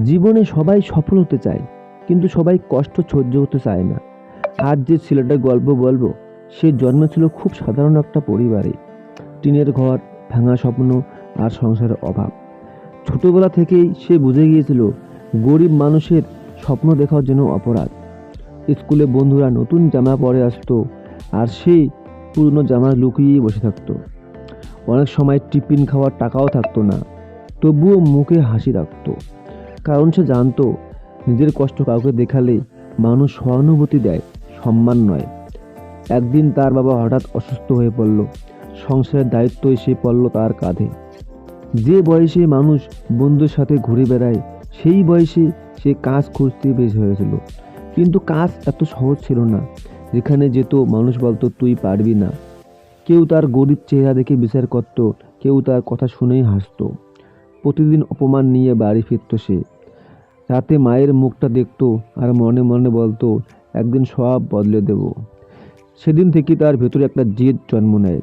জীবনে সবাই সফল হতে চায়, কিন্তু সবাই কষ্ট সহ্য করতে চায় না। আজ যে ছেলেটার গল্প বলবো, সে জন্মেছিল খুব সাধারণ একটা পরিবারে। টিনের ঘর, ভাঙা স্বপ্ন আর সংসারের অভাব। ছোটবেলা থেকেই সে বুঝে গিয়েছিল গরিব মানুষের স্বপ্ন দেখার জন্য অপরাধ। স্কুলে বন্ধুরা নতুন জামা পরে আসতো, আর সে পুরনো জামা লুকিয়েই বসে থাকতো। অনেক সময় টিফিন খাওয়ার টাকাও থাকতো না, তবুও মুখে হাসি থাকতো। কারণ সে জানতো নিজের কষ্ট কাউকে দেখালে মানুষ সহানুভূতি দেয়, সম্মান নয়। একদিন তার বাবা হঠাৎ অসুস্থ হয়ে পড়ল। সংসারের দায়িত্ব এসে পড়ল তার কাঁধে। যে বয়সে মানুষ বন্ধুর সাথে ঘুরে বেড়ায়, সেই বয়সে সে কাজ খুঁজতে বের হয়েছিল। কিন্তু কাজ এত সহজ ছিল না। যেখানে যেত মানুষ বলতো তুই পারবি না। কেউ তার গরিব চেহারা দেখে বিচার করত, কেউ তার কথা শুনেই হাসতো। প্রতিদিন অপমান নিয়ে বাড়ি ফিরত সে। রাতে মায়ের মুখটা দেখতো আর মনে মনে বলতো একদিন সব বদলে দেব। সেদিন থেকে তার ভেতরে একটা জেদ জন্ম নেয়।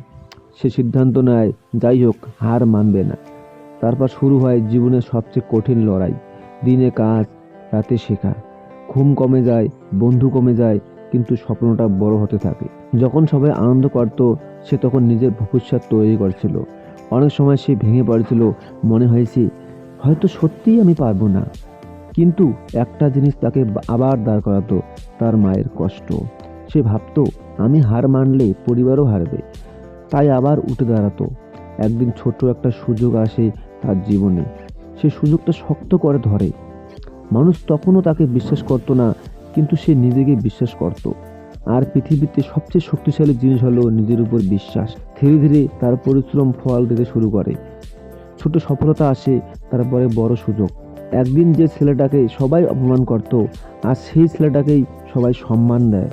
সে সিদ্ধান্ত নেয়, যাই হোক, হার মানবে না। তারপর শুরু হয় জীবনের সবচেয়ে কঠিন লড়াই। দিনে কাজ, রাতে শেখা। ঘুম কমে যায়, বন্ধু কমে যায়, কিন্তু স্বপ্নটা বড় হতে থাকে। যখন সবাই আনন্দ করত, সে তখন নিজের ভবিষ্যৎ তৈরি করছিল। অনেক সময় সে ভেঙে পড়েছিল, মনে হয়েছে হয়তো সত্যিই আমি পারবো না। কিন্তু একটা জিনিস তাকে আবার দাঁড় করাতো, তার মায়ের কষ্ট। সে ভাবতো আমি হার মানলে পরিবারও হারবে, তাই আবার উঠে দাঁড়াতো। একদিন ছোট একটা সুযোগ আসে তার জীবনে। সে সুযোগটা শক্ত করে ধরে। মানুষ তখনও তাকে বিশ্বাস করতো না, কিন্তু সে নিজেকে বিশ্বাস করত। আর পৃথিবীতে সবচেয়ে শক্তিশালী জিনিস হলো নিজের উপর বিশ্বাস। ধীরে ধীরে তার পরিশ্রম ফল দিতে শুরু করে। ছোট সফলতা আসে, তারপরে বড় সুযোগ। একদিন যে ছেলেটাকে সবাই অপমান করত, আর সেই ছেলেটাকেই সবাই সম্মান দেয়।